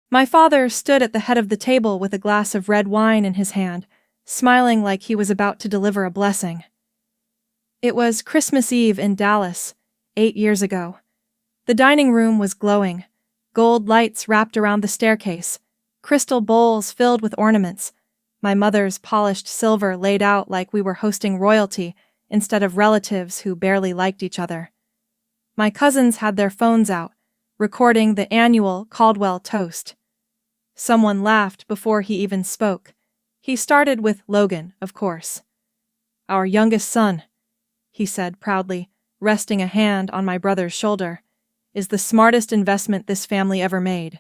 My father stood at the head of the table with a glass of red wine in his hand, smiling like he was about to deliver a blessing. It was Christmas Eve in Dallas, 8 years ago. The dining room was glowing, gold lights wrapped around the staircase, crystal bowls filled with ornaments, my mother's polished silver laid out like we were hosting royalty instead of relatives who barely liked each other. My cousins had their phones out, recording the annual Caldwell toast. Someone laughed before he even spoke. He started with Logan, of course. "Our youngest son," he said proudly, resting a hand on my brother's shoulder, "is the smartest investment this family ever made."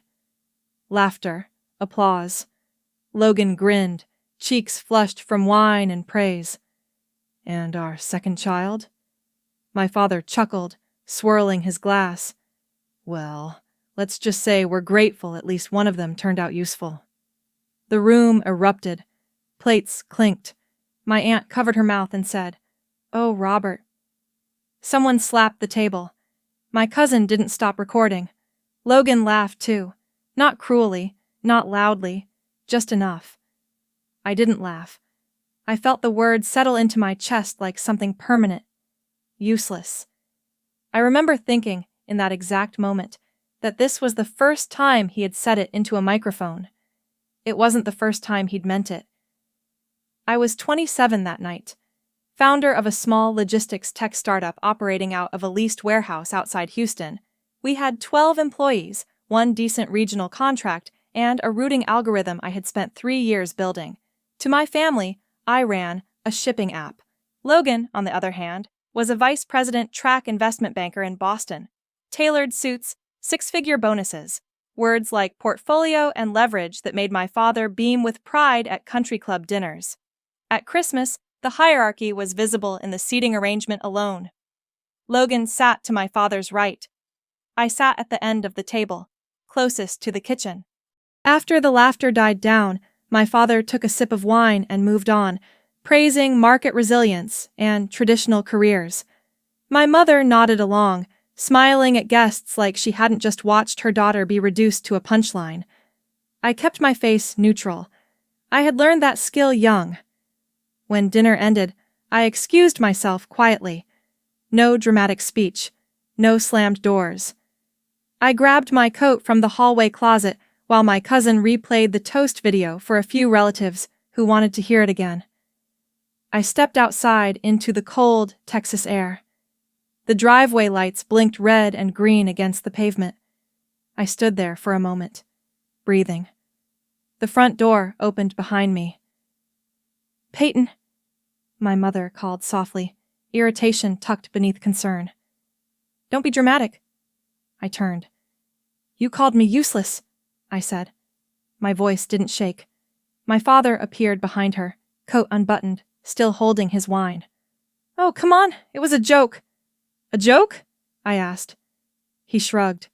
Laughter, applause. Logan grinned, cheeks flushed from wine and praise. "And our second child?" My father chuckled, swirling his glass. "Well, let's just say we're grateful at least one of them turned out useful." The room erupted. Plates clinked. My aunt covered her mouth and said, "Oh, Robert." Someone slapped the table. My cousin didn't stop recording. Logan laughed too. Not cruelly, not loudly, just enough. I didn't laugh. I felt the word settle into my chest like something permanent. Useless. I remember thinking, in that exact moment, that this was the first time he had said it into a microphone. It wasn't the first time he'd meant it. I was 27 that night, founder of a small logistics tech startup operating out of a leased warehouse outside Houston. We had 12 employees, one decent regional contract, and a routing algorithm I had spent 3 years building. To my family, I ran a shipping app. Logan, on the other hand, was a vice president track investment banker in Boston. Tailored suits, 6-figure bonuses, words like portfolio and leverage that made my father beam with pride at country club dinners. At Christmas, the hierarchy was visible in the seating arrangement alone. Logan sat to my father's right. I sat at the end of the table, closest to the kitchen. After the laughter died down, my father took a sip of wine and moved on, praising market resilience and traditional careers. My mother nodded along, smiling at guests like she hadn't just watched her daughter be reduced to a punchline. I kept my face neutral. I had learned that skill young. When dinner ended, I excused myself quietly. No dramatic speech, no slammed doors. I grabbed my coat from the hallway closet while my cousin replayed the toast video for a few relatives who wanted to hear it again. I stepped outside into the cold Texas air. The driveway lights blinked red and green against the pavement. I stood there for a moment, breathing. The front door opened behind me. "Peyton," my mother called softly, irritation tucked beneath concern. "Don't be dramatic." I turned. "You called me useless," I said. My voice didn't shake. My father appeared behind her, coat unbuttoned, still holding his wine. "Oh, come on, it was a joke." "A joke?" I asked. He shrugged.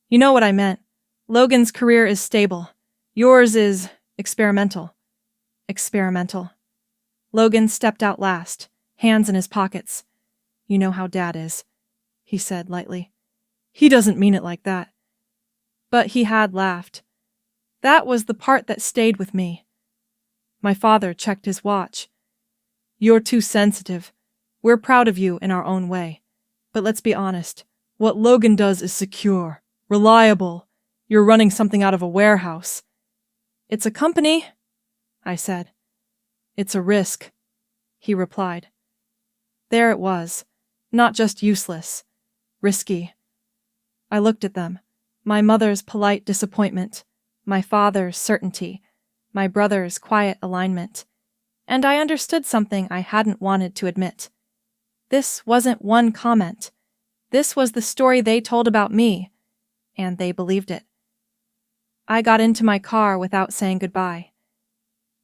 "You know what I meant. Logan's career is stable. Yours is experimental." Experimental. Logan stepped out last, hands in his pockets. "You know how Dad is," he said lightly. "He doesn't mean it like that." But he had laughed. That was the part that stayed with me. My father checked his watch. "You're too sensitive. We're proud of you in our own way. But let's be honest. What Logan does is secure, reliable. You're running something out of a warehouse." "It's a company," I said. "It's a risk," he replied. There it was. Not just useless. Risky. I looked at them. My mother's polite disappointment. My father's certainty. My brother's quiet alignment. And I understood something I hadn't wanted to admit. This wasn't one comment. This was the story they told about me. And they believed it. I got into my car without saying goodbye.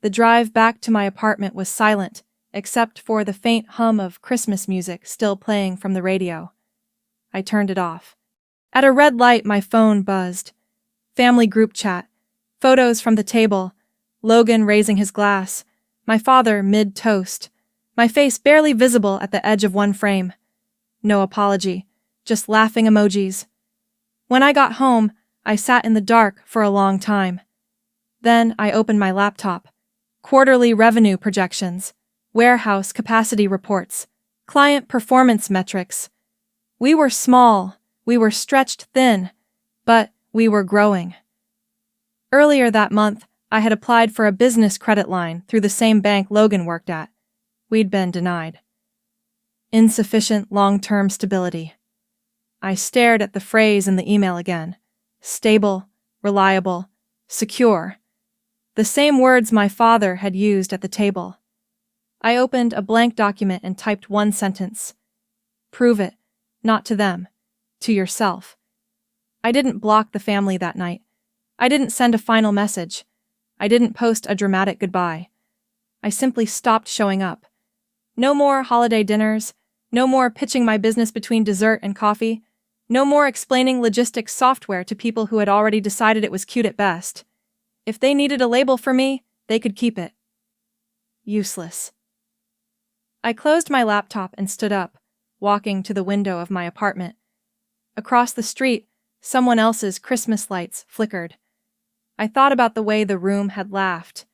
The drive back to my apartment was silent, except for the faint hum of Christmas music still playing from the radio. I turned it off. At a red light, my phone buzzed. Family group chat. Photos from the table. Logan raising his glass. My father mid-toast. My face barely visible at the edge of one frame. No apology. Just laughing emojis. When I got home, I sat in the dark for a long time. Then I opened my laptop. Quarterly revenue projections, warehouse capacity reports, client performance metrics. We were small, we were stretched thin, but we were growing. Earlier that month, I had applied for a business credit line through the same bank Logan worked at. We'd been denied. Insufficient long-term stability. I stared at the phrase in the email again. Stable, reliable, secure. The same words my father had used at the table. I opened a blank document and typed one sentence. Prove it, not to them, to yourself. I didn't block the family that night. I didn't send a final message. I didn't post a dramatic goodbye. I simply stopped showing up. No more holiday dinners, no more pitching my business between dessert and coffee, no more explaining logistics software to people who had already decided it was cute at best. If they needed a label for me, they could keep it. Useless. I closed my laptop and stood up, walking to the window of my apartment. Across the street, someone else's Christmas lights flickered. I thought about the way the room had laughed,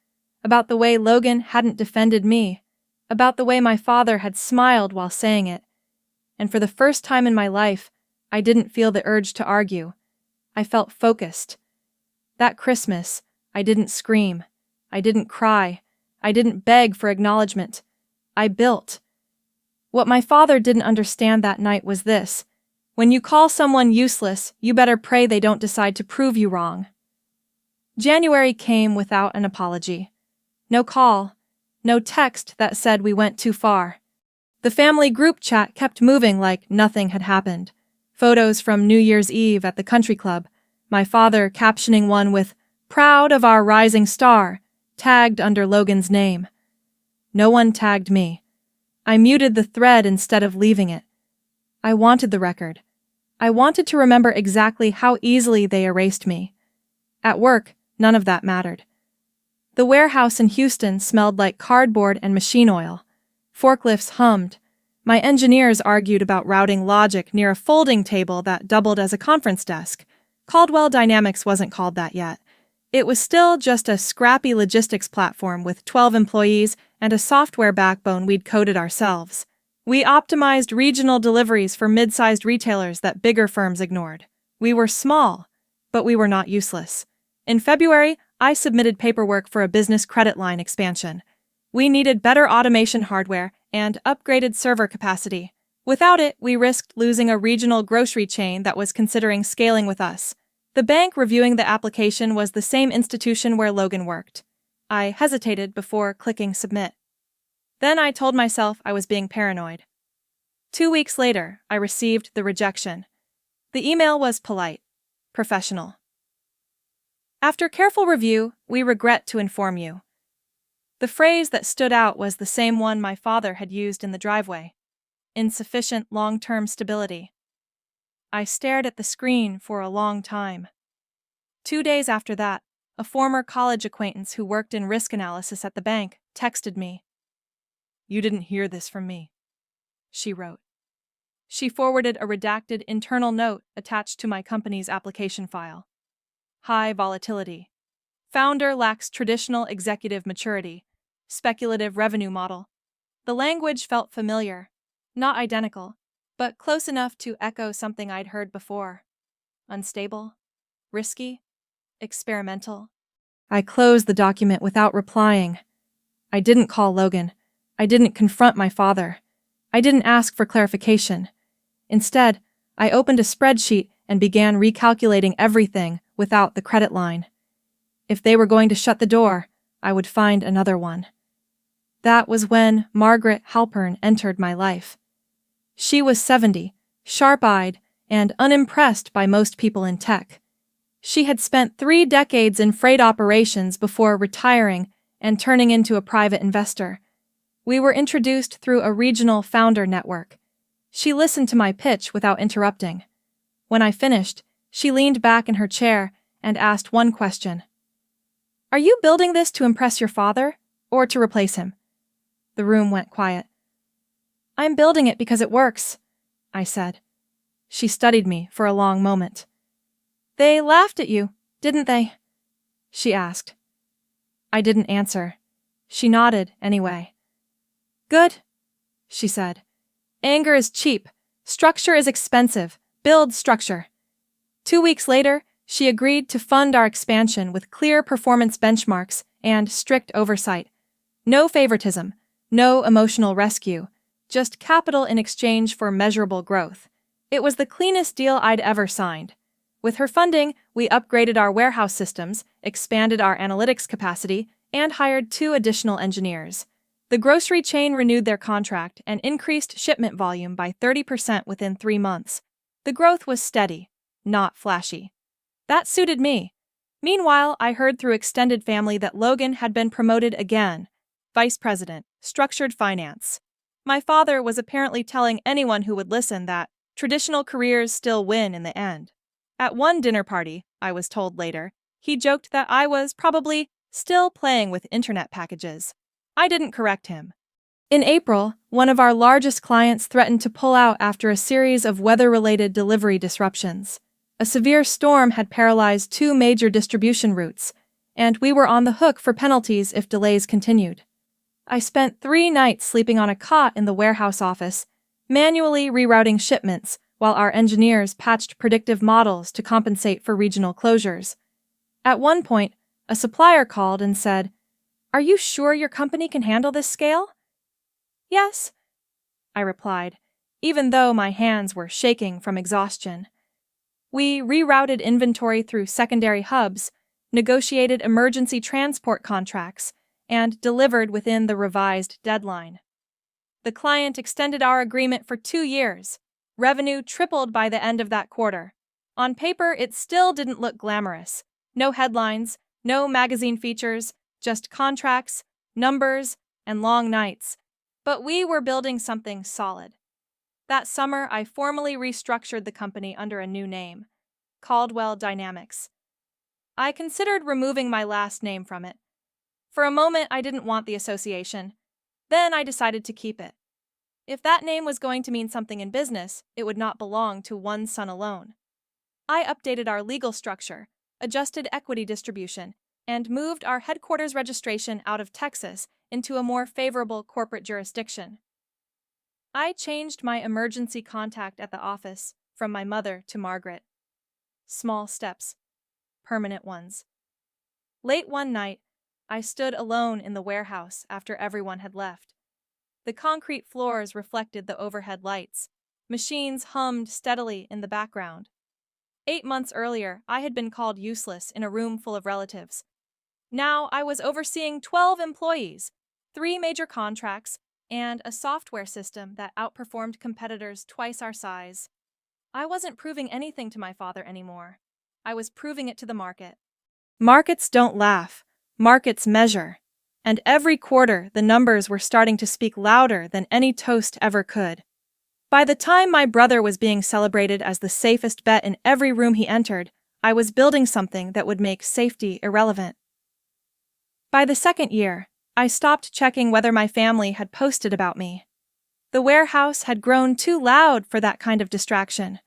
about the way Logan hadn't defended me, about the way my father had smiled while saying it. And for the first time in my life, I didn't feel the urge to argue. I felt focused. That Christmas, I didn't scream. I didn't cry. I didn't beg for acknowledgement. I built. What my father didn't understand that night was this: when you call someone useless, you better pray they don't decide to prove you wrong. January came without an apology. No call. No text that said we went too far. The family group chat kept moving like nothing had happened. Photos from New Year's Eve at the country club, my father captioning one with, "Proud of our rising star," tagged under Logan's name. No one tagged me. I muted the thread instead of leaving it. I wanted the record. I wanted to remember exactly how easily they erased me. At work, none of that mattered. The warehouse in Houston smelled like cardboard and machine oil. Forklifts hummed. My engineers argued about routing logic near a folding table that doubled as a conference desk. Caldwell Dynamics wasn't called that yet. It was still just a scrappy logistics platform with 12 employees and a software backbone we'd coded ourselves. We optimized regional deliveries for mid-sized retailers that bigger firms ignored. We were small, but we were not useless. In February, I submitted paperwork for a business credit line expansion. We needed better automation hardware and upgraded server capacity. Without it, we risked losing a regional grocery chain that was considering scaling with us. The bank reviewing the application was the same institution where Logan worked. I hesitated before clicking submit. Then I told myself I was being paranoid. 2 weeks later, I received the rejection. The email was polite, professional. After careful review, we regret to inform you. The phrase that stood out was the same one my father had used in the driveway. Insufficient long-term stability. I stared at the screen for a long time. 2 days after that, a former college acquaintance who worked in risk analysis at the bank texted me. "You didn't hear this from me," she wrote. She forwarded a redacted internal note attached to my company's application file. High volatility. Founder lacks traditional executive maturity. Speculative revenue model. The language felt familiar, not identical, but close enough to echo something I'd heard before. Unstable, risky, experimental. I closed the document without replying. I didn't call Logan. I didn't confront my father. I didn't ask for clarification. Instead, I opened a spreadsheet and began recalculating everything without the credit line. If they were going to shut the door, I would find another one. That was when Margaret Halpern entered my life. She was 70, sharp-eyed, and unimpressed by most people in tech. She had spent 3 decades in freight operations before retiring and turning into a private investor. We were introduced through a regional founder network. She listened to my pitch without interrupting. When I finished, she leaned back in her chair and asked one question. "Are you building this to impress your father, or to replace him?" The room went quiet. "I'm building it because it works," I said. She studied me for a long moment. They laughed at you, didn't they? She asked. I didn't answer. She nodded anyway. Good, she said. Anger is cheap. Structure is expensive. Build structure. 2 weeks later, she agreed to fund our expansion with clear performance benchmarks and strict oversight. No favoritism, no emotional rescue, just capital in exchange for measurable growth. It was the cleanest deal I'd ever signed. With her funding, we upgraded our warehouse systems, expanded our analytics capacity, and hired 2 additional engineers. The grocery chain renewed their contract and increased shipment volume by 30% within 3 months. The growth was steady, not flashy. That suited me. Meanwhile, I heard through extended family that Logan had been promoted again. Vice President, Structured Finance. My father was apparently telling anyone who would listen that traditional careers still win in the end. At one dinner party, I was told later, he joked that I was probably still playing with internet packages. I didn't correct him. In April, one of our largest clients threatened to pull out after a series of weather-related delivery disruptions. A severe storm had paralyzed 2 major distribution routes, and we were on the hook for penalties if delays continued. I spent 3 nights sleeping on a cot in the warehouse office, manually rerouting shipments while our engineers patched predictive models to compensate for regional closures. At one point, a supplier called and said, "Are you sure your company can handle this scale?" "Yes," I replied, even though my hands were shaking from exhaustion. We rerouted inventory through secondary hubs, negotiated emergency transport contracts, and delivered within the revised deadline. The client extended our agreement for 2 years. Revenue tripled by the end of that quarter. On paper, it still didn't look glamorous. No headlines, no magazine features, just contracts, numbers, and long nights. But we were building something solid. That summer, I formally restructured the company under a new name, Caldwell Dynamics. I considered removing my last name from it. For a moment, I didn't want the association. Then I decided to keep it. If that name was going to mean something in business, it would not belong to one son alone. I updated our legal structure, adjusted equity distribution, and moved our headquarters registration out of Texas into a more favorable corporate jurisdiction. I changed my emergency contact at the office from my mother to Margaret. Small steps, permanent ones. Late one night, I stood alone in the warehouse after everyone had left. The concrete floors reflected the overhead lights. Machines hummed steadily in the background. 8 months earlier, I had been called useless in a room full of relatives. Now I was overseeing 12 employees, 3 major contracts, and a software system that outperformed competitors twice our size. I wasn't proving anything to my father anymore. I was proving it to the market. Markets don't laugh. Markets measure. And every quarter, the numbers were starting to speak louder than any toast ever could. By the time my brother was being celebrated as the safest bet in every room he entered, I was building something that would make safety irrelevant. By the second year, I stopped checking whether my family had posted about me. The warehouse had grown too loud for that kind of distraction.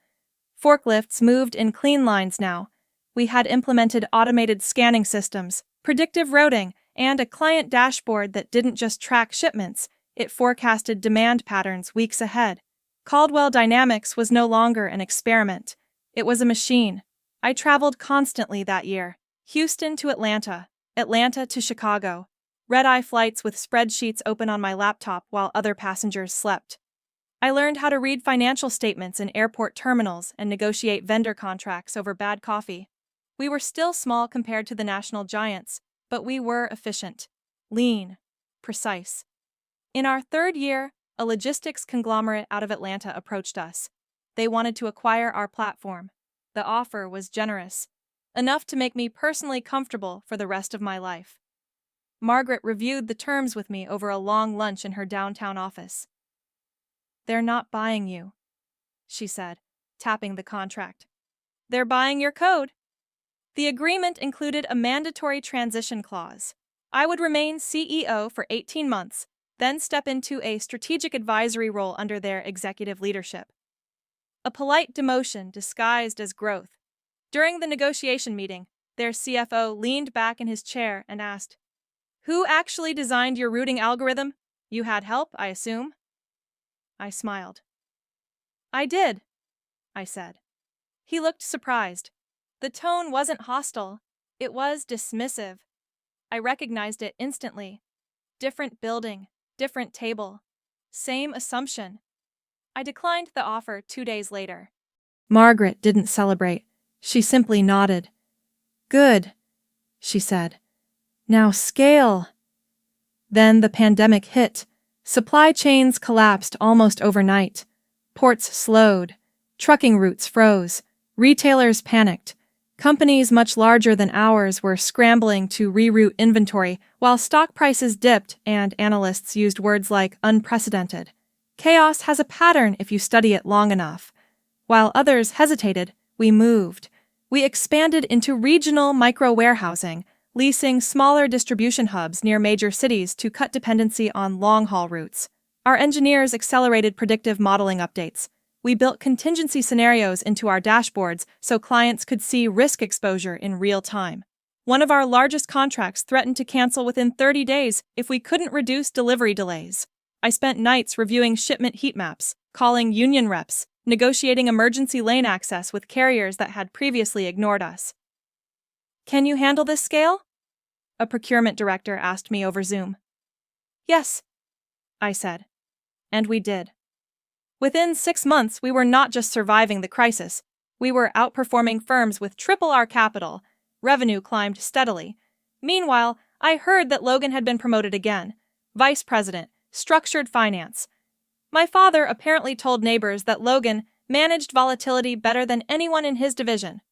Forklifts moved in clean lines now. We had implemented automated scanning systems, predictive routing, and a client dashboard that didn't just track shipments, it forecasted demand patterns weeks ahead. Caldwell Dynamics was no longer an experiment. It was a machine. I traveled constantly that year. Houston to Atlanta, Atlanta to Chicago. Red-eye flights with spreadsheets open on my laptop while other passengers slept. I learned how to read financial statements in airport terminals and negotiate vendor contracts over bad coffee. We were still small compared to the national giants, but we were efficient, lean, precise. In our 3rd year, a logistics conglomerate out of Atlanta approached us. They wanted to acquire our platform. The offer was generous, enough to make me personally comfortable for the rest of my life. Margaret reviewed the terms with me over a long lunch in her downtown office. "They're not buying you," she said, tapping the contract. "They're buying your code." The agreement included a mandatory transition clause. I would remain CEO for 18 months, then step into a strategic advisory role under their executive leadership. A polite demotion disguised as growth. During the negotiation meeting, their CFO leaned back in his chair and asked, "Who actually designed your routing algorithm? You had help, I assume?" I smiled. "I did," I said. He looked surprised. The tone wasn't hostile. It was dismissive. I recognized it instantly. Different building, different table. Same assumption. I declined the offer 2 days later. Margaret didn't celebrate. She simply nodded. "Good," she said. "Now scale." Then the pandemic hit. Supply chains collapsed almost overnight. Ports slowed. Trucking routes froze. Retailers panicked. Companies much larger than ours were scrambling to reroute inventory, while stock prices dipped and analysts used words like unprecedented. Chaos has a pattern if you study it long enough. While others hesitated, we moved. We expanded into regional micro-warehousing, leasing smaller distribution hubs near major cities to cut dependency on long-haul routes. Our engineers accelerated predictive modeling updates. We built contingency scenarios into our dashboards so clients could see risk exposure in real time. One of our largest contracts threatened to cancel within 30 days if we couldn't reduce delivery delays. I spent nights reviewing shipment heat maps, calling union reps, negotiating emergency lane access with carriers that had previously ignored us. "Can you handle this scale?" a procurement director asked me over Zoom. "Yes," I said. And we did. Within 6 months, we were not just surviving the crisis. We were outperforming firms with triple our capital. Revenue climbed steadily. Meanwhile, I heard that Logan had been promoted again. Vice President, Structured Finance. My father apparently told neighbors that Logan managed volatility better than anyone in his division.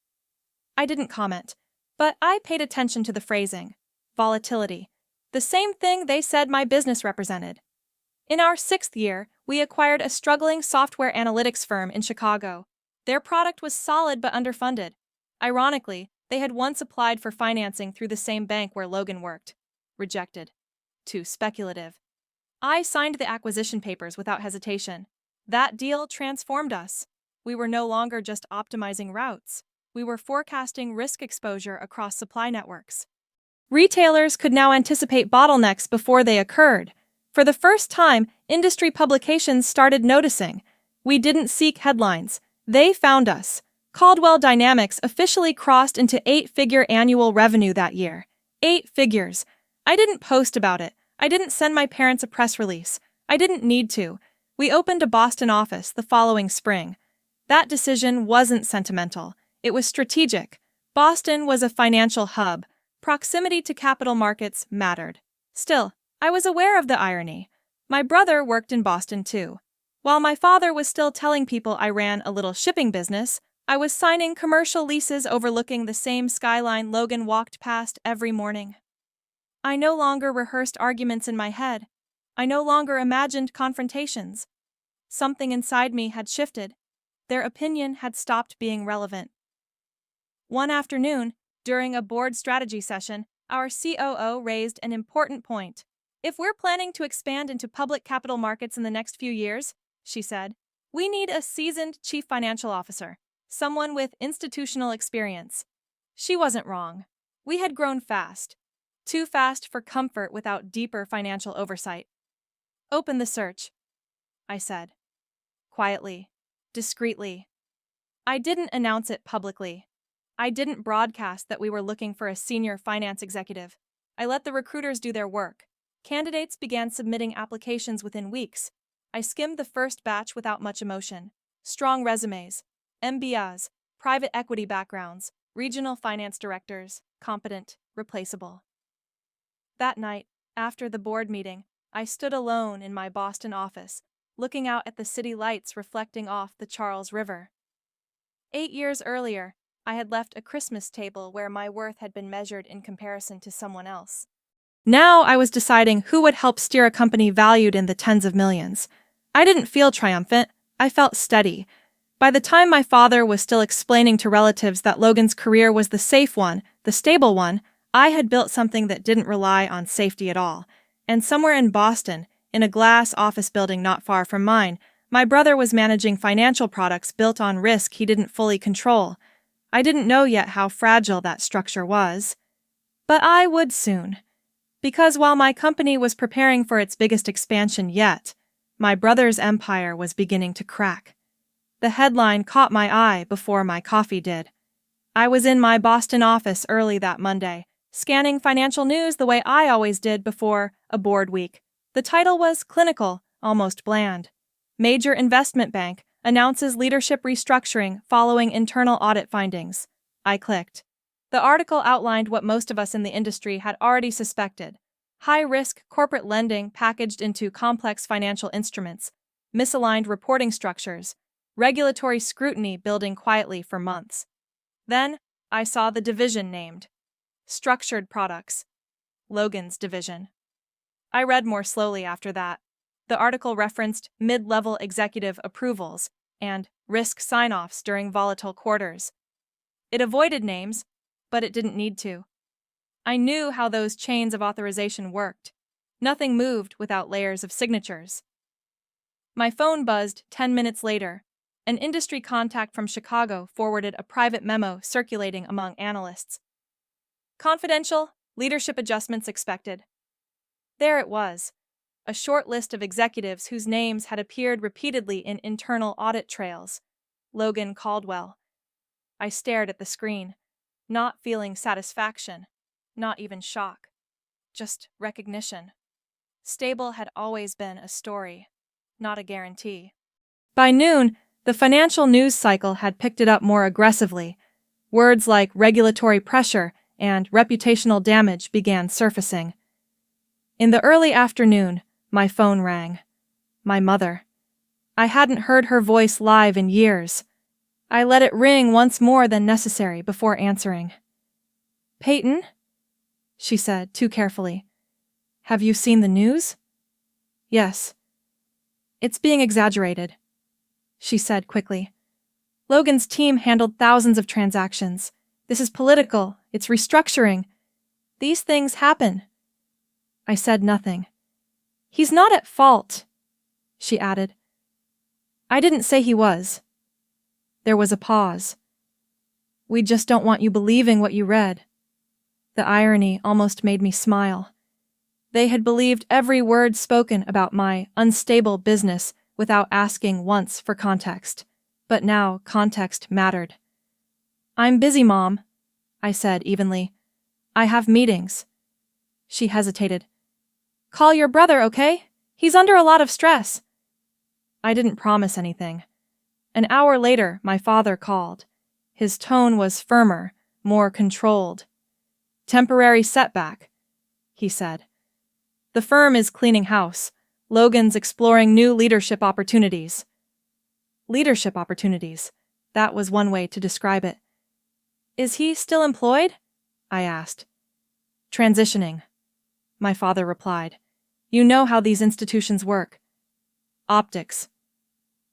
I didn't comment, but I paid attention to the phrasing. Volatility. The same thing they said my business represented. In our 6th year, we acquired a struggling software analytics firm in Chicago. Their product was solid but underfunded. Ironically, they had once applied for financing through the same bank where Logan worked. Rejected. Too speculative. I signed the acquisition papers without hesitation. That deal transformed us. We were no longer just optimizing routes. We were forecasting risk exposure across supply networks. Retailers could now anticipate bottlenecks before they occurred. For the first time, industry publications started noticing. We didn't seek headlines. They found us. Caldwell Dynamics officially crossed into 8-figure annual revenue that year. 8 figures. I didn't post about it. I didn't send my parents a press release. I didn't need to. We opened a Boston office the following spring. That decision wasn't sentimental. It was strategic. Boston was a financial hub. Proximity to capital markets mattered. Still, I was aware of the irony. My brother worked in Boston too. While my father was still telling people I ran a little shipping business, I was signing commercial leases overlooking the same skyline Logan walked past every morning. I no longer rehearsed arguments in my head. I no longer imagined confrontations. Something inside me had shifted. Their opinion had stopped being relevant. One afternoon, during a board strategy session, our COO raised an important point. "If we're planning to expand into public capital markets in the next few years," she said, "we need a seasoned chief financial officer, someone with institutional experience." She wasn't wrong. We had grown fast. Too fast for comfort without deeper financial oversight. "Open the search," I said. Quietly, discreetly. I didn't announce it publicly. I didn't broadcast that we were looking for a senior finance executive. I let the recruiters do their work. Candidates began submitting applications within weeks. I skimmed the first batch without much emotion. Strong resumes, MBAs, private equity backgrounds, regional finance directors, competent, replaceable. That night, after the board meeting, I stood alone in my Boston office, looking out at the city lights reflecting off the Charles River. 8 years earlier, I had left a Christmas table where my worth had been measured in comparison to someone else. Now I was deciding who would help steer a company valued in the tens of millions. I didn't feel triumphant. I felt steady. By the time my father was still explaining to relatives that Logan's career was the safe one, the stable one, I had built something that didn't rely on safety at all. And somewhere in Boston, in a glass office building not far from mine, my brother was managing financial products built on risk he didn't fully control. I didn't know yet how fragile that structure was. But I would soon. Because while my company was preparing for its biggest expansion yet, my brother's empire was beginning to crack. The headline caught my eye before my coffee did. I was in my Boston office early that Monday, scanning financial news the way I always did before a board week. The title was clinical, almost bland. Major investment bank announces leadership restructuring following internal audit findings. I clicked. The article outlined what most of us in the industry had already suspected: high-risk corporate lending packaged into complex financial instruments, misaligned reporting structures, regulatory scrutiny building quietly for months. Then, I saw the division named. Structured Products. Logan's division. I read more slowly after that. The article referenced mid-level executive approvals and risk sign-offs during volatile quarters. It avoided names, but it didn't need to. I knew how those chains of authorization worked. Nothing moved without layers of signatures. My phone buzzed 10 minutes later. An industry contact from Chicago forwarded a private memo circulating among analysts. Confidential, leadership adjustments expected. There it was, a short list of executives whose names had appeared repeatedly in internal audit trails. Logan Caldwell. I stared at the screen, not feeling satisfaction, not even shock, just recognition. Stable had always been a story, not a guarantee. By noon, the financial news cycle had picked it up more aggressively. Words like regulatory pressure and reputational damage began surfacing. In the early afternoon, my phone rang. My mother. I hadn't heard her voice live in years. I let it ring once more than necessary before answering. "Peyton?" she said too carefully. "Have you seen the news?" "Yes." "It's being exaggerated," she said quickly. "Logan's team handled thousands of transactions. This is political. It's restructuring. These things happen." I said nothing. "He's not at fault," she added. "I didn't say he was." There was a pause. "We just don't want you believing what you read." The irony almost made me smile. They had believed every word spoken about my unstable business without asking once for context. But now context mattered. "I'm busy, Mom," I said evenly. "I have meetings." She hesitated. "Call your brother, okay? He's under a lot of stress." I didn't promise anything. An hour later, my father called. His tone was firmer, more controlled. "Temporary setback," he said. "The firm is cleaning house. Logan's exploring new leadership opportunities." Leadership opportunities. That was one way to describe it. "Is he still employed?" I asked. "Transitioning," my father replied. "You know how these institutions work." Optics.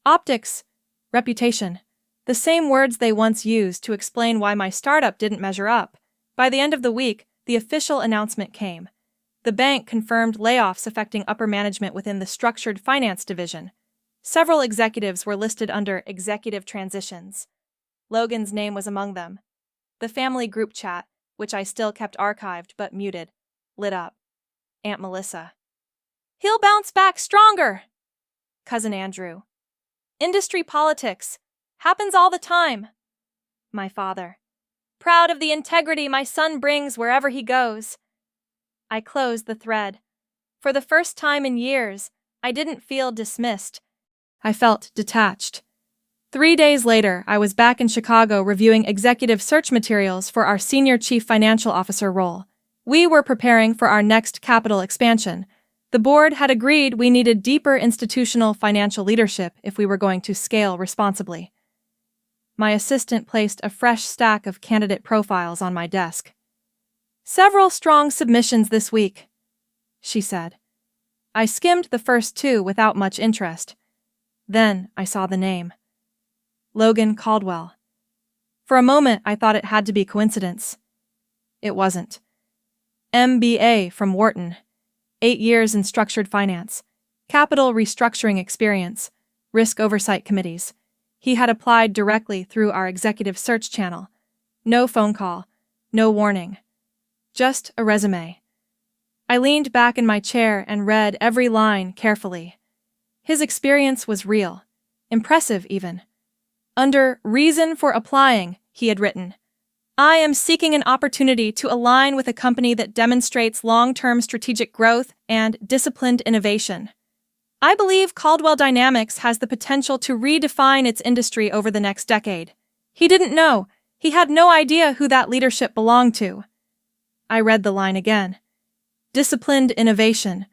Optics. Reputation. The same words they once used to explain why my startup didn't measure up. By the end of the week, the official announcement came. The bank confirmed layoffs affecting upper management within the structured finance division. Several executives were listed under executive transitions. Logan's name was among them. The family group chat, which I still kept archived but muted, lit up. Aunt Melissa. "He'll bounce back stronger!" Cousin Andrew. "Industry politics. Happens all the time." My father. "Proud of the integrity my son brings wherever he goes." I closed the thread. For the first time in years, I didn't feel dismissed. I felt detached. 3 days later, I was back in Chicago reviewing executive search materials for our senior chief financial officer role. We were preparing for our next capital expansion. The board had agreed we needed deeper institutional financial leadership if we were going to scale responsibly. My assistant placed a fresh stack of candidate profiles on my desk. "Several strong submissions this week," she said. I skimmed the first 2 without much interest. Then I saw the name. Logan Caldwell. For a moment, I thought it had to be coincidence. It wasn't. MBA from Wharton. 8 years in structured finance. Capital restructuring experience. Risk oversight committees. He had applied directly through our executive search channel. No phone call. No warning. Just a resume. I leaned back in my chair and read every line carefully. His experience was real. Impressive, even. Under reason for applying, he had written, I am seeking an opportunity to align with a company that demonstrates long-term strategic growth and disciplined innovation. I believe Caldwell Dynamics has the potential to redefine its industry over the next decade. He didn't know. He had no idea who that leadership belonged to. I read the line again. Disciplined innovation.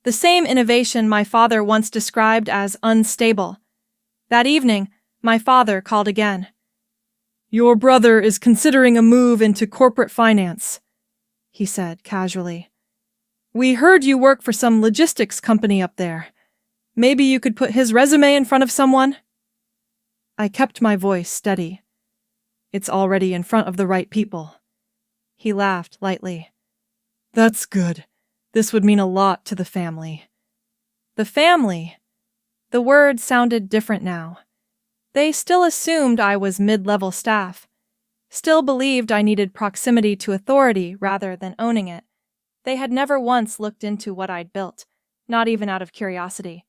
The same innovation my father once described as unstable. That evening, my father called again. Your brother is considering a move into corporate finance, he said casually. We heard you work for some logistics company up there. Maybe you could put his resume in front of someone? I kept my voice steady. It's already in front of the right people. He laughed lightly. That's good. This would mean a lot to the family. The family? The word sounded different now. They still assumed I was mid-level staff, still believed I needed proximity to authority rather than owning it. They had never once looked into what I'd built, not even out of curiosity.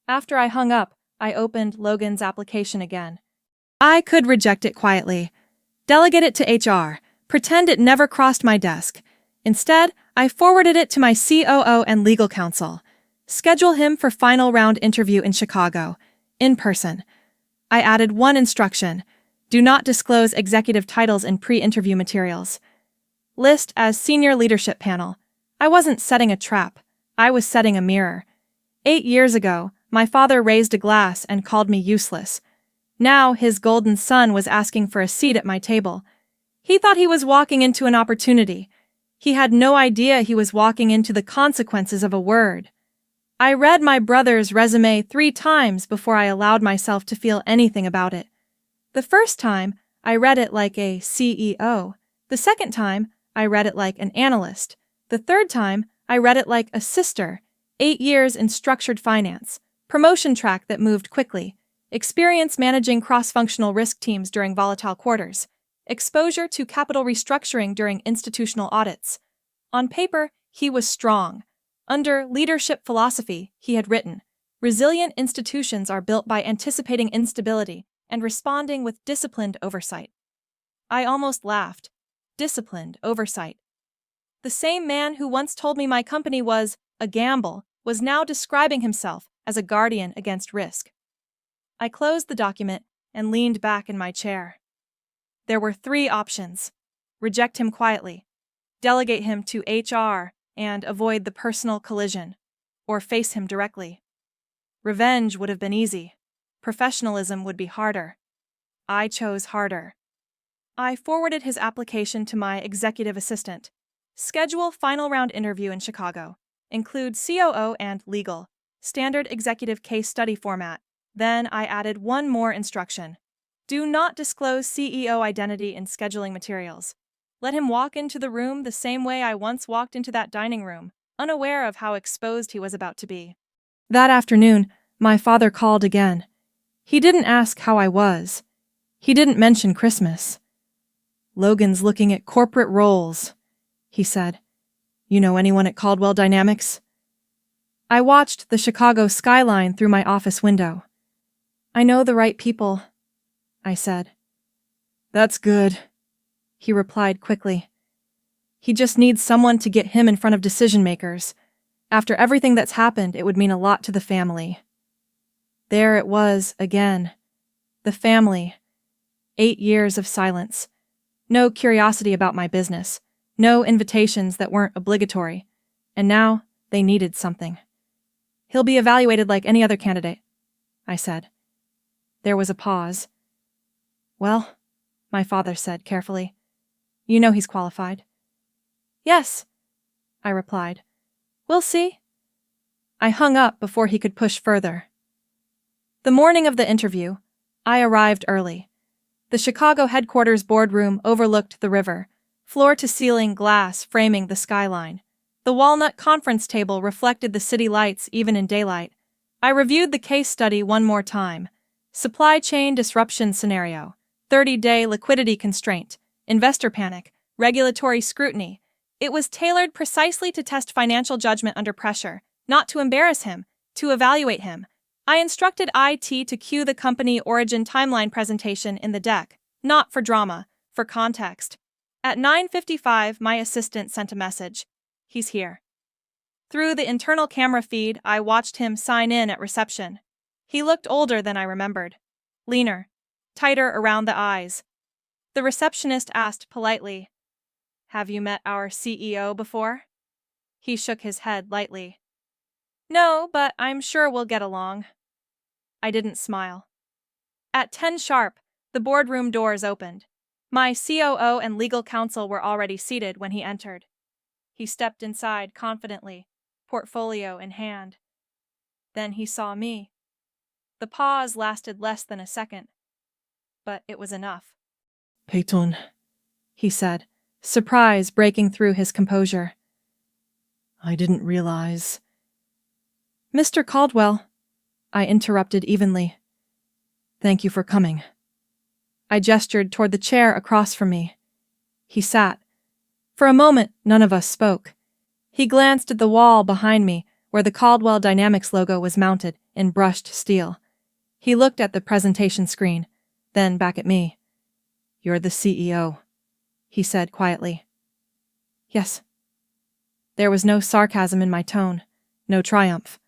After I hung up, I opened Logan's application again. I could reject it quietly, delegate it to HR, pretend it never crossed my desk. Instead, I forwarded it to my COO and legal counsel. Schedule him for final round interview in Chicago, in person. I added one instruction. Do not disclose executive titles in pre-interview materials. List as senior leadership panel. I wasn't setting a trap. I was setting a mirror. 8 years ago, my father raised a glass and called me useless. Now his golden son was asking for a seat at my table. He thought he was walking into an opportunity. He had no idea he was walking into the consequences of a word. I read my brother's resume 3 times before I allowed myself to feel anything about it. The first time, I read it like a CEO. The second time, I read it like an analyst. The third time, I read it like a sister. 8 years in structured finance, promotion track that moved quickly, experience managing cross-functional risk teams during volatile quarters, exposure to capital restructuring during institutional audits. On paper, he was strong. Under leadership philosophy, he had written, resilient institutions are built by anticipating instability and responding with disciplined oversight. I almost laughed. Disciplined oversight. The same man who once told me my company was a gamble was now describing himself as a guardian against risk. I closed the document and leaned back in my chair. There were 3 options. Reject him quietly, delegate him to HR, and avoid the personal collision, or face him directly. Revenge would have been easy. Professionalism would be harder. I chose harder. I forwarded his application to my executive assistant. Schedule final round interview in Chicago. Include COO and legal. Standard executive case study format. Then I added one more instruction. Do not disclose CEO identity in scheduling materials. Let him walk into the room the same way I once walked into that dining room, unaware of how exposed he was about to be. That afternoon, my father called again. He didn't ask how I was. He didn't mention Christmas. Logan's looking at corporate roles, he said. You know anyone at Caldwell Dynamics? I watched the Chicago skyline through my office window. I know the right people, I said. That's good, he replied quickly. He just needs someone to get him in front of decision makers. After everything that's happened, it would mean a lot to the family. There it was again. The family. 8 years of silence. No curiosity about my business. No invitations that weren't obligatory. And now they needed something. He'll be evaluated like any other candidate, I said. There was a pause. Well, my father said carefully, you know he's qualified. Yes, I replied. We'll see. I hung up before he could push further. The morning of the interview, I arrived early. The Chicago headquarters boardroom overlooked the river, floor-to-ceiling glass framing the skyline. The walnut conference table reflected the city lights even in daylight. I reviewed the case study one more time. Supply chain disruption scenario, 30-day liquidity constraint, investor panic, regulatory scrutiny. It was tailored precisely to test financial judgment under pressure, not to embarrass him, to evaluate him. I instructed IT to cue the company origin timeline presentation in the deck, not for drama, for context. At 9:55, my assistant sent a message. He's here. Through the internal camera feed, I watched him sign in at reception. He looked older than I remembered. Leaner, tighter around the eyes. The receptionist asked politely, "Have you met our CEO before?" He shook his head lightly. "No, but I'm sure we'll get along." I didn't smile. At 10 sharp, the boardroom doors opened. My COO and legal counsel were already seated when he entered. He stepped inside confidently, portfolio in hand. Then he saw me. The pause lasted less than a second, but it was enough. "Peyton," he said, surprise breaking through his composure. "I didn't realize—" "Mr. Caldwell," I interrupted evenly. "Thank you for coming." I gestured toward the chair across from me. He sat. For a moment, none of us spoke. He glanced at the wall behind me, where the Caldwell Dynamics logo was mounted in brushed steel. He looked at the presentation screen, then back at me. "You're the CEO," he said quietly. "Yes." There was no sarcasm in my tone, no triumph,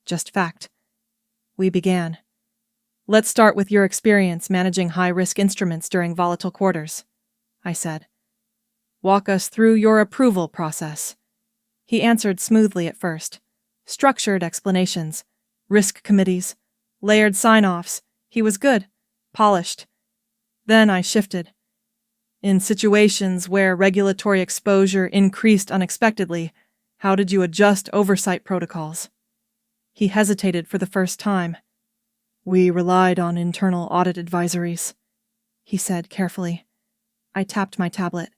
just fact. We began. "Let's start with your experience managing high-risk instruments during volatile quarters," I said. "Walk us through your approval process." He answered smoothly at first. Structured explanations, risk committees, layered sign-offs. He was good, polished. Then I shifted. "In situations where regulatory exposure increased unexpectedly, how did you adjust oversight protocols?" He hesitated for the first time. "We relied on internal audit advisories," he said carefully. I tapped my tablet.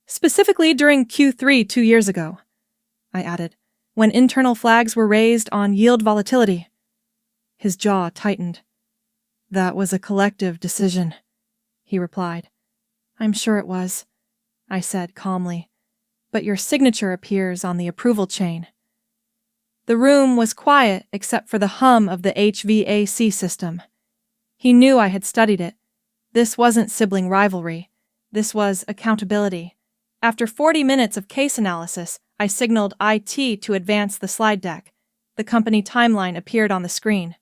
"Specifically during Q3 2 years ago," I added, "when internal flags were raised on yield volatility." His jaw tightened. "That was a collective decision," he replied. "I'm sure it was," I said calmly, "but your signature appears on the approval chain." The room was quiet except for the hum of the HVAC system. He knew I had studied it. This wasn't sibling rivalry. This was accountability. After 40 minutes of case analysis, I signaled IT to advance the slide deck. The company timeline appeared on the screen.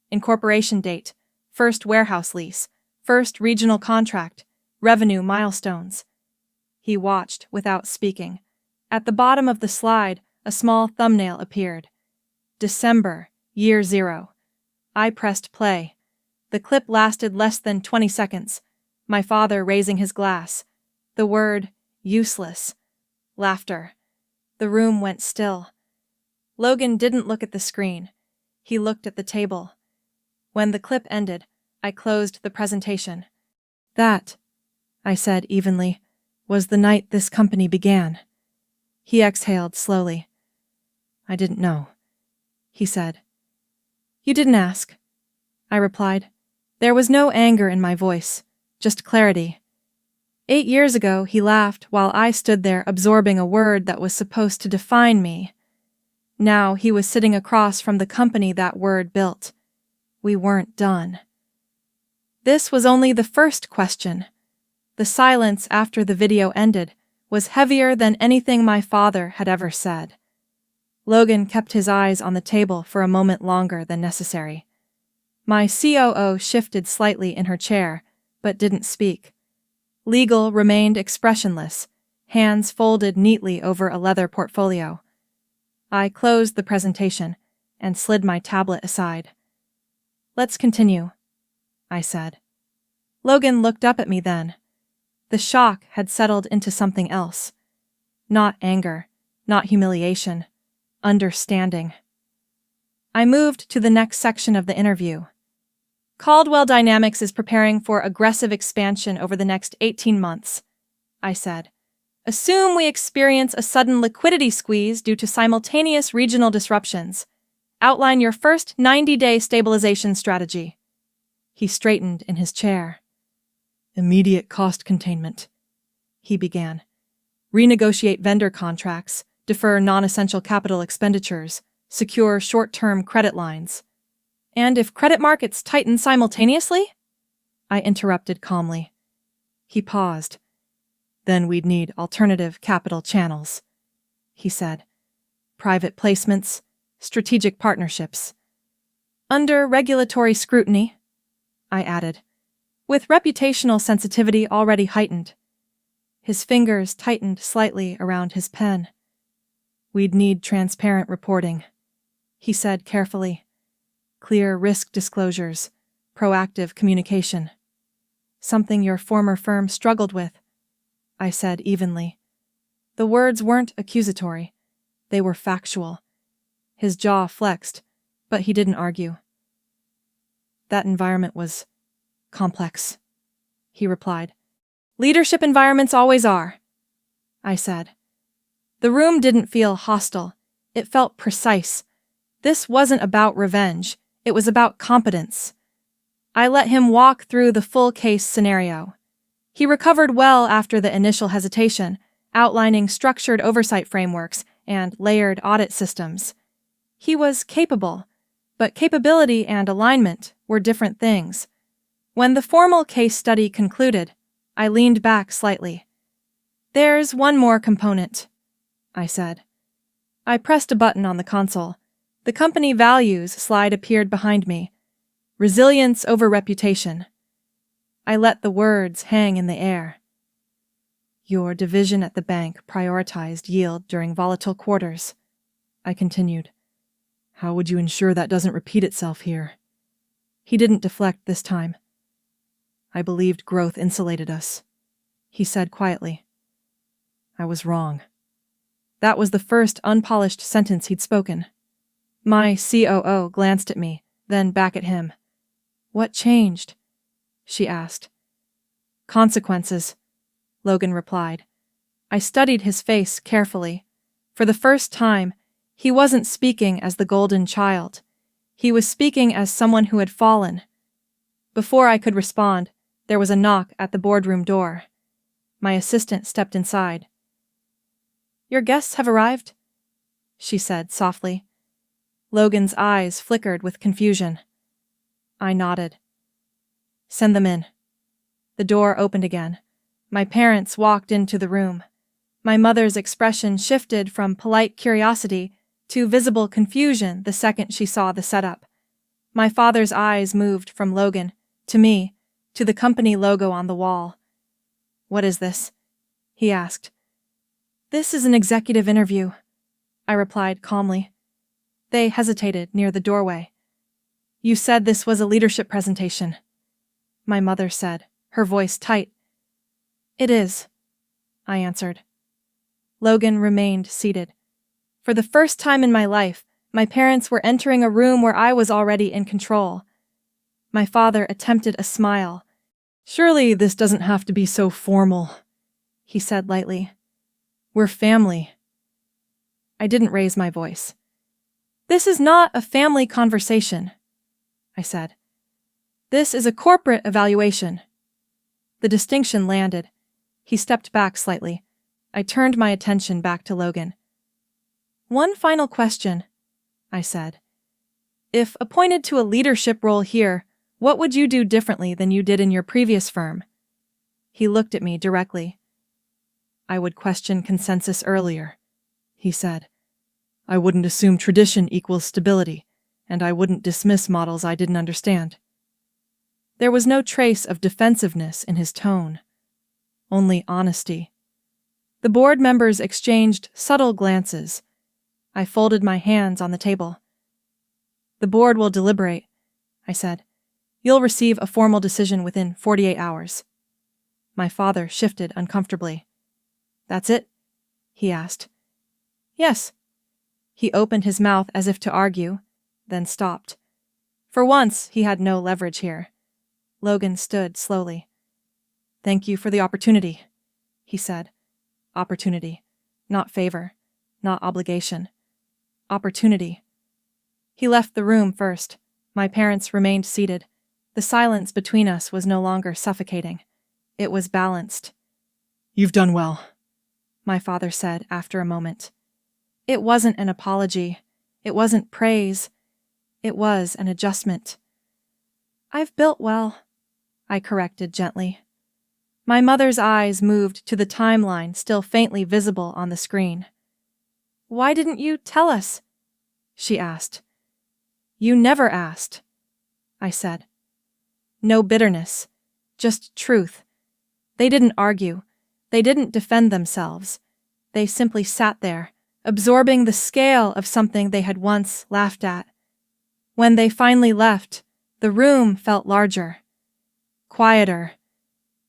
Incorporation date, first warehouse lease, first regional contract, revenue milestones. He watched without speaking. At the bottom of the slide, a small thumbnail appeared. December, year 0. I pressed play. The clip lasted less than 20 seconds. My father raising his glass. The word, useless. Laughter. The room went still. Logan didn't look at the screen. He looked at the table. When the clip ended, I closed the presentation. "That," I said evenly, "was the night this company began." He exhaled slowly. "I didn't know," he said. "You didn't ask," I replied. There was no anger in my voice, just clarity. 8 years ago, he laughed while I stood there absorbing a word that was supposed to define me. Now he was sitting across from the company that word built. We weren't done. This was only the first question. The silence after the video ended was heavier than anything my father had ever said. Logan kept his eyes on the table for a moment longer than necessary. My COO shifted slightly in her chair, but didn't speak. Legal remained expressionless, hands folded neatly over a leather portfolio. I closed the presentation and slid my tablet aside. "Let's continue," I said. Logan looked up at me then. The shock had settled into something else. Not anger, not humiliation, understanding. I moved to the next section of the interview. "Caldwell Dynamics is preparing for aggressive expansion over the next 18 months, I said. "Assume we experience a sudden liquidity squeeze due to simultaneous regional disruptions. Outline your first 90-day stabilization strategy." He straightened in his chair. "Immediate cost containment," he began. Renegotiate vendor contracts, defer non-essential capital expenditures, secure short-term credit lines. And if credit markets tighten simultaneously? I interrupted calmly. He paused. Then we'd need alternative capital channels, he said. Private placements, strategic partnerships. Under regulatory scrutiny, I added, with reputational sensitivity already heightened. His fingers tightened slightly around his pen. We'd need transparent reporting, he said carefully. Clear risk disclosures, proactive communication. Something your former firm struggled with, I said evenly. The words weren't accusatory. They were factual. His jaw flexed, but he didn't argue. That environment was complex, he replied. Leadership environments always are, I said. The room didn't feel hostile. It felt precise. This wasn't about revenge. It was about competence. I let him walk through the full case scenario. He recovered well after the initial hesitation, outlining structured oversight frameworks and layered audit systems. He was capable, but capability and alignment were different things. When the formal case study concluded, I leaned back slightly. There's one more component, I said. I pressed a button on the console. The company values slide appeared behind me. Resilience over reputation. I let the words hang in the air. Your division at the bank prioritized yield during volatile quarters, I continued. How would you ensure that doesn't repeat itself here? He didn't deflect this time. I believed growth insulated us, he said quietly. I was wrong. That was the first unpolished sentence he'd spoken. My COO glanced at me, then back at him. What changed? She asked. Consequences, Logan replied. I studied his face carefully. For the first time, he wasn't speaking as the golden child. He was speaking as someone who had fallen. Before I could respond, there was a knock at the boardroom door. My assistant stepped inside. Your guests have arrived, she said softly. Logan's eyes flickered with confusion. I nodded. Send them in. The door opened again. My parents walked into the room. My mother's expression shifted from polite curiosity to visible confusion the second she saw the setup. My father's eyes moved from Logan to me to the company logo on the wall. What is this? He asked. This is an executive interview, I replied calmly. They hesitated near the doorway. You said this was a leadership presentation, my mother said, her voice tight. It is, I answered. Logan remained seated. For the first time in my life, my parents were entering a room where I was already in control. My father attempted a smile. Surely this doesn't have to be so formal, he said lightly. We're family. I didn't raise my voice. This is not a family conversation, I said. This is a corporate evaluation. The distinction landed. He stepped back slightly. I turned my attention back to Logan. One final question, I said. If appointed to a leadership role here, what would you do differently than you did in your previous firm? He looked at me directly. I would question consensus earlier, he said. I wouldn't assume tradition equals stability, and I wouldn't dismiss models I didn't understand. There was no trace of defensiveness in his tone, only honesty. The board members exchanged subtle glances. I folded my hands on the table. The board will deliberate, I said. You'll receive a formal decision within 48 hours. My father shifted uncomfortably. That's it? He asked. Yes. He opened his mouth as if to argue, then stopped. For once, he had no leverage here. Logan stood slowly. Thank you for the opportunity, he said. Opportunity, not favor, not obligation. Opportunity. He left the room first. My parents remained seated. The silence between us was no longer suffocating. It was balanced. You've done well. my father said after a moment. It wasn't an apology. It wasn't praise. It was an adjustment. I've built well, I corrected gently. My mother's eyes moved to the timeline still faintly visible on the screen. Why didn't you tell us? She asked. You never asked, I said. No bitterness, just truth. They didn't argue. They didn't defend themselves. They simply sat there, absorbing the scale of something they had once laughed at. When they finally left, the room felt larger, quieter.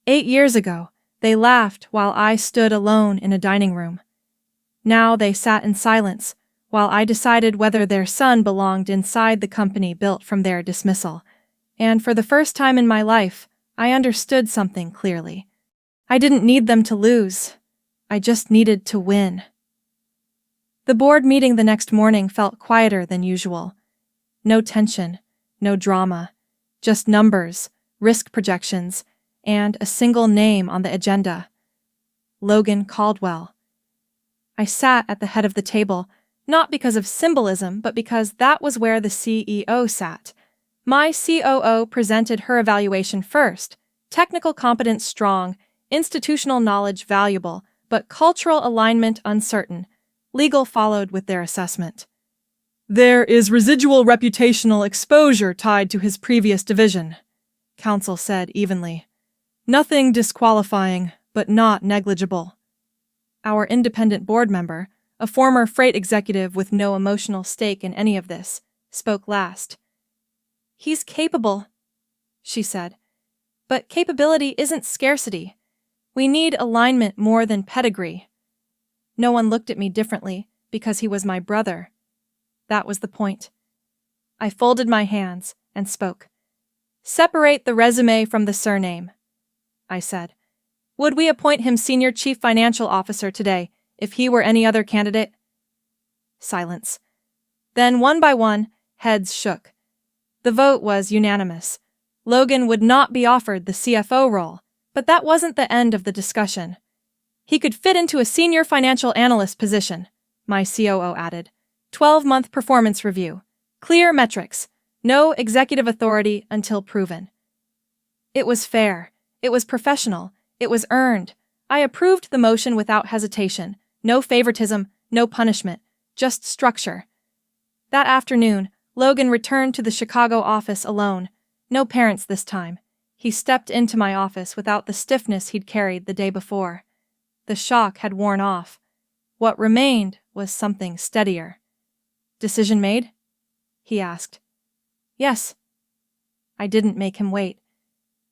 8 years ago, they laughed while I stood alone in a dining room. Now they sat in silence while I decided whether their son belonged inside the company built from their dismissal. And for the first time in my life, I understood something clearly. I didn't need them to lose. I just needed to win. The board meeting the next morning felt quieter than usual. No tension, no drama, just numbers, risk projections, and a single name on the agenda. Logan Caldwell. I sat at the head of the table, not because of symbolism, but because that was where the CEO sat. My COO presented her evaluation first. Technical competence strong, institutional knowledge valuable, but cultural alignment uncertain. Legal followed with their assessment. There is residual reputational exposure tied to his previous division, counsel said evenly. Nothing disqualifying, but not negligible. Our independent board member, a former freight executive with no emotional stake in any of this, spoke last. He's capable, she said. But capability isn't scarcity. We need alignment more than pedigree. No one looked at me differently because he was my brother. That was the point. I folded my hands and spoke. Separate the resume from the surname, I said. Would we appoint him Senior Chief Financial Officer today if he were any other candidate? Silence. Then, one by one, heads shook. The vote was unanimous. Logan would not be offered the CFO role, but that wasn't the end of the discussion. He could fit into a senior financial analyst position, my COO added. 12-month performance review. Clear metrics. No executive authority until proven. It was fair. It was professional. It was earned. I approved the motion without hesitation. No favoritism, no punishment, just structure. That afternoon, Logan returned to the Chicago office alone. No parents this time. He stepped into my office without the stiffness he'd carried the day before. The shock had worn off. What remained was something steadier. Decision made? He asked. Yes. I didn't make him wait.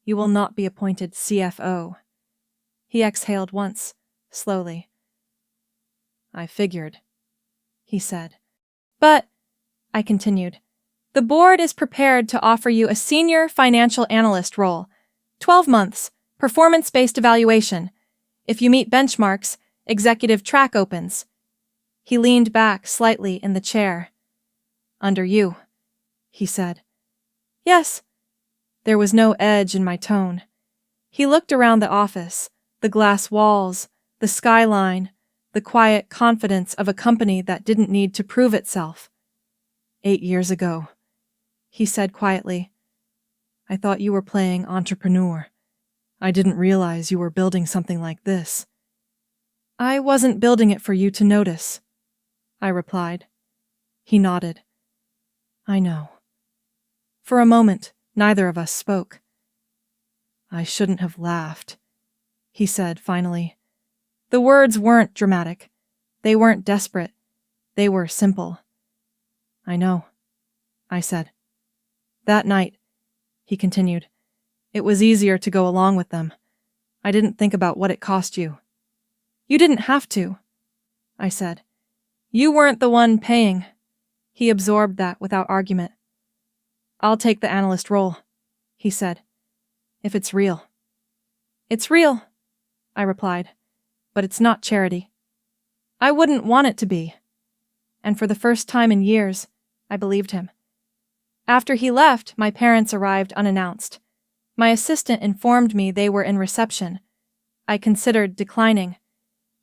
You will not be appointed CFO. He exhaled once, slowly. I figured, he said. But, I continued, the board is prepared to offer you a senior financial analyst role. 12 months, performance-based evaluation. If you meet benchmarks, executive track opens. He leaned back slightly in the chair. Under you, he said. Yes. There was no edge in my tone. He looked around the office, the glass walls, the skyline, the quiet confidence of a company that didn't need to prove itself. 8 years ago, he said quietly. I thought you were playing entrepreneur. I didn't realize you were building something like this. I wasn't building it for you to notice, I replied. He nodded. I know. For a moment, neither of us spoke. I shouldn't have laughed, he said finally. The words weren't dramatic. They weren't desperate. They were simple. I know, I said. That night, he continued, it was easier to go along with them. I didn't think about what it cost you. You didn't have to, I said. You weren't the one paying. He absorbed that without argument. I'll take the analyst role, he said, if it's real. It's real, I replied, but it's not charity. I wouldn't want it to be. And for the first time in years, I believed him. After he left, my parents arrived unannounced. My assistant informed me they were in reception. I considered declining.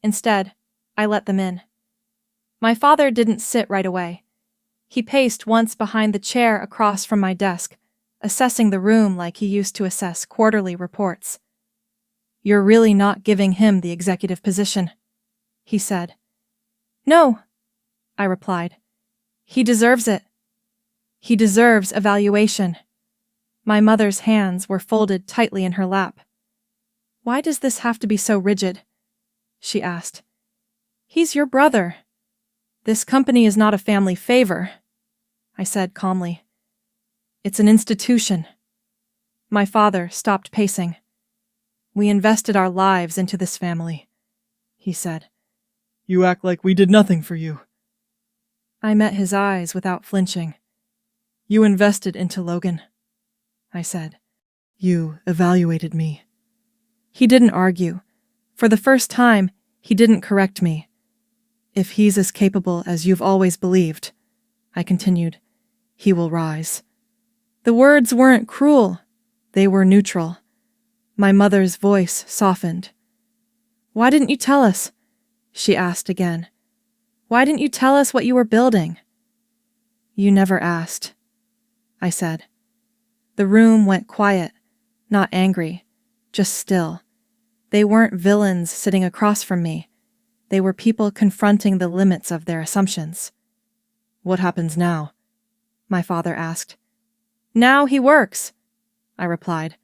Instead, I let them in. My father didn't sit right away. He paced once behind the chair across from my desk, assessing the room like he used to assess quarterly reports. "You're really not giving him the executive position," he said. "No," I replied. "He deserves it. He deserves evaluation." My mother's hands were folded tightly in her lap. "Why does this have to be so rigid?" she asked. "He's your brother." "This company is not a family favor," I said calmly. "It's an institution." My father stopped pacing. "We invested our lives into this family," he said. "You act like we did nothing for you." I met his eyes without flinching. "You invested into Logan," I said. "You evaluated me." He didn't argue. For the first time, he didn't correct me. "If he's as capable as you've always believed," I continued, "he will rise." The words weren't cruel. They were neutral. My mother's voice softened. "Why didn't you tell us?" she asked again. "Why didn't you tell us what you were building?" "You never asked," I said. The room went quiet, not angry, just still. They weren't villains sitting across from me. They were people confronting the limits of their assumptions. "What happens now?" my father asked. "Now he works," I replied.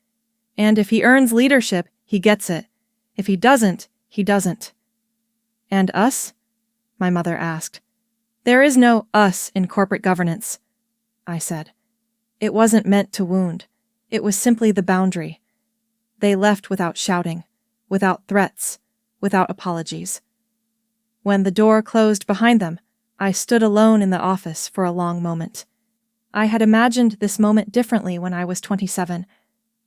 "And if he earns leadership, he gets it. If he doesn't, he doesn't." "And us?" my mother asked. "There is no us in corporate governance," I said. It wasn't meant to wound. It was simply the boundary. They left without shouting, without threats, without apologies. When the door closed behind them, I stood alone in the office for a long moment. I had imagined this moment differently when I was 27.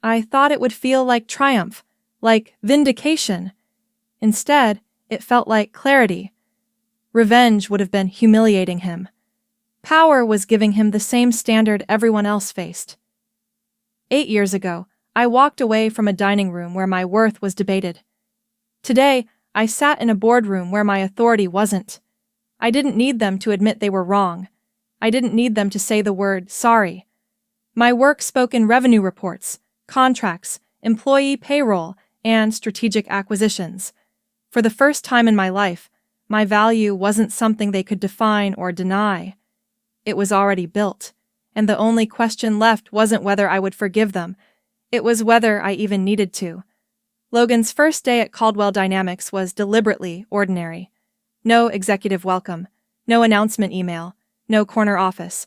I thought it would feel like triumph, like vindication. Instead, it felt like clarity. Revenge would have been humiliating him. Power was giving him the same standard everyone else faced. 8 years ago, I walked away from a dining room where my worth was debated. Today, I sat in a boardroom where my authority wasn't. I didn't need them to admit they were wrong. I didn't need them to say the word sorry. My work spoke in revenue reports, contracts, employee payroll, and strategic acquisitions. For the first time in my life, my value wasn't something they could define or deny. It was already built, and the only question left wasn't whether I would forgive them. It was whether I even needed to. Logan's first day at Caldwell Dynamics was deliberately ordinary. No executive welcome, no announcement email, no corner office.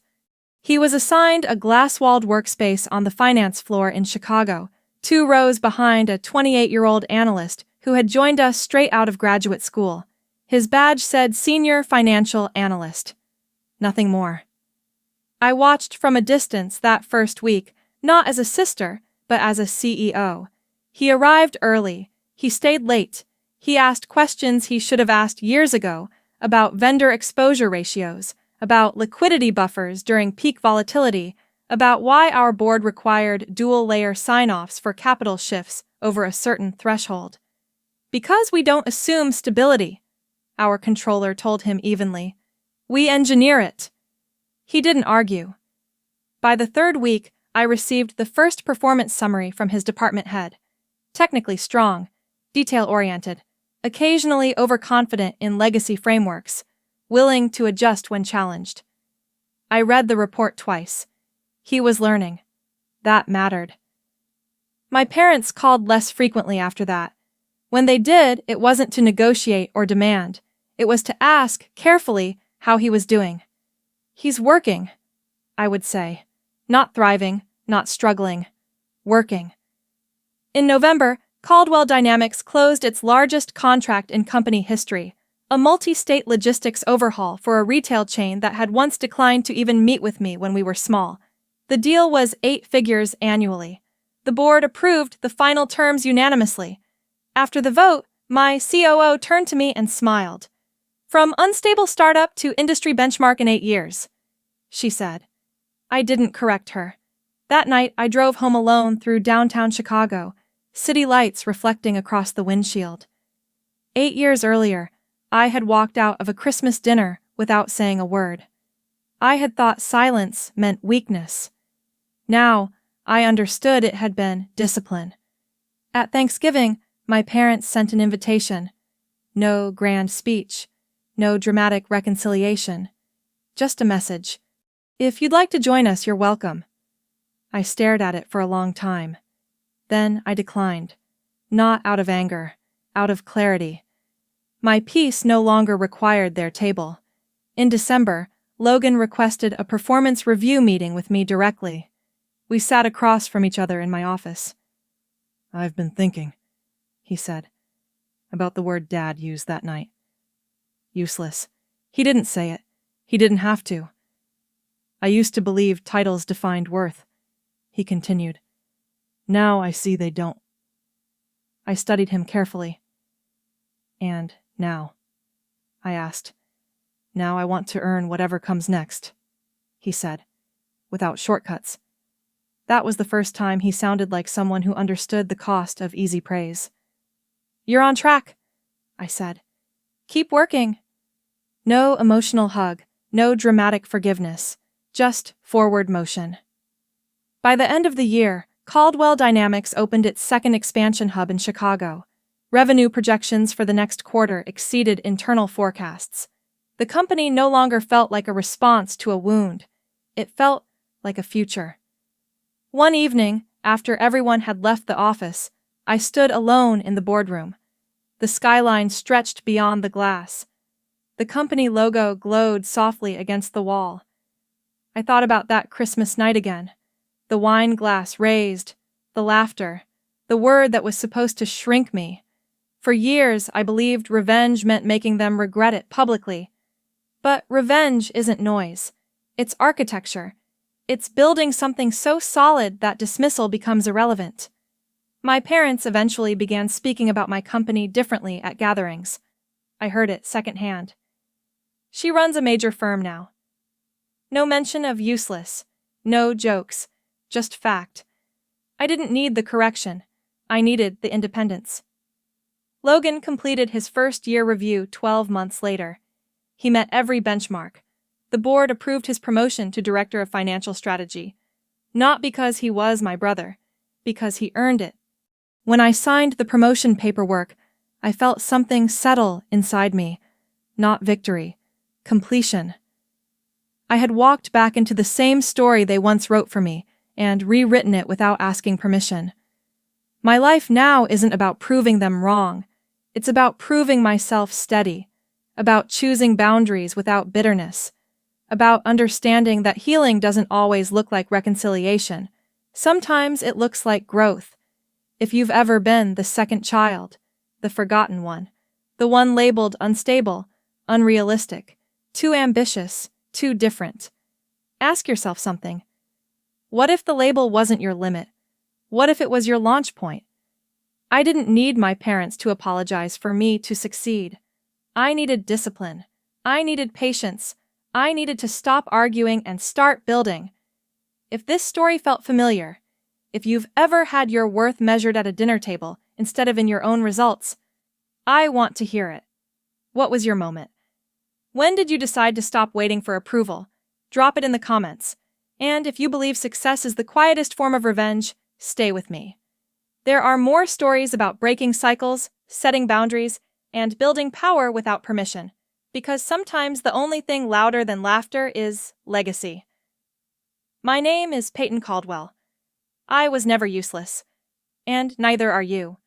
He was assigned a glass-walled workspace on the finance floor in Chicago, 2 rows behind a 28-year-old analyst who had joined us straight out of graduate school. His badge said Senior Financial Analyst. Nothing more. I watched from a distance that first week, not as a sister, but as a CEO. He arrived early. He stayed late. He asked questions he should have asked years ago about vendor exposure ratios, about liquidity buffers during peak volatility, about why our board required dual-layer sign-offs for capital shifts over a certain threshold. "Because we don't assume stability," our controller told him evenly. "We engineer it." He didn't argue. By the 3rd week, I received the first performance summary from his department head. Technically strong, detail-oriented, occasionally overconfident in legacy frameworks, willing to adjust when challenged. I read the report twice. He was learning. That mattered. My parents called less frequently after that. When they did, it wasn't to negotiate or demand. It was to ask, carefully, how he was doing. "He's working," I would say. Not thriving, not struggling. Working. In November, Caldwell Dynamics closed its largest contract in company history, a multi-state logistics overhaul for a retail chain that had once declined to even meet with me when we were small. The deal was 8 figures annually. The board approved the final terms unanimously. After the vote, my COO turned to me and smiled. "From unstable startup to industry benchmark in 8 years," she said. I didn't correct her. That night, I drove home alone through downtown Chicago, city lights reflecting across the windshield. 8 years earlier, I had walked out of a Christmas dinner without saying a word. I had thought silence meant weakness. Now, I understood it had been discipline. At Thanksgiving, my parents sent an invitation. No grand speech, no dramatic reconciliation. Just a message. If you'd like to join us, you're welcome. I stared at it for a long time. Then I declined. Not out of anger, out of clarity. My peace no longer required their table. In December, Logan requested a performance review meeting with me directly. We sat across from each other in my office. "I've been thinking," he said, "about the word Dad used that night. Useless. He didn't say it. He didn't have to. I used to believe titles defined worth," he continued. "Now I see they don't." I studied him carefully. "And now?" I asked. "Now I want to earn whatever comes next," he said, without shortcuts. That was the first time he sounded like someone who understood the cost of easy praise. "You're on track," I said. "Keep working." No emotional hug, no dramatic forgiveness, just forward motion. By the end of the year, Caldwell Dynamics opened its second expansion hub in Chicago. Revenue projections for the next quarter exceeded internal forecasts. The company no longer felt like a response to a wound. It felt like a future. One evening, after everyone had left the office, I stood alone in the boardroom. The skyline stretched beyond the glass. The company logo glowed softly against the wall. I thought about that Christmas night again. The wine glass raised, the laughter, the word that was supposed to shrink me. For years, I believed revenge meant making them regret it publicly. But revenge isn't noise. It's architecture. It's building something so solid that dismissal becomes irrelevant. My parents eventually began speaking about my company differently at gatherings. I heard it secondhand. "She runs a major firm now." No mention of useless, no jokes, just fact. I didn't need the correction. I needed the independence. Logan completed his first-year review 12 months later. He met every benchmark. The board approved his promotion to Director of Financial Strategy. Not because he was my brother, because he earned it. When I signed the promotion paperwork, I felt something settle inside me. Not victory, completion. I had walked back into the same story they once wrote for me and rewritten it without asking permission. My life now isn't about proving them wrong. It's about proving myself steady, about choosing boundaries without bitterness, about understanding that healing doesn't always look like reconciliation. Sometimes it looks like growth. If you've ever been the second child, the forgotten one, the one labeled unstable, unrealistic, too ambitious, too different, ask yourself something. What if the label wasn't your limit? What if it was your launch point? I didn't need my parents to apologize for me to succeed. I needed discipline. I needed patience. I needed to stop arguing and start building. If this story felt familiar, if you've ever had your worth measured at a dinner table instead of in your own results, I want to hear it. What was your moment? When did you decide to stop waiting for approval? Drop it in the comments. And if you believe success is the quietest form of revenge, stay with me. There are more stories about breaking cycles, setting boundaries, and building power without permission, because sometimes the only thing louder than laughter is legacy. My name is Peyton Caldwell. I was never useless, and neither are you.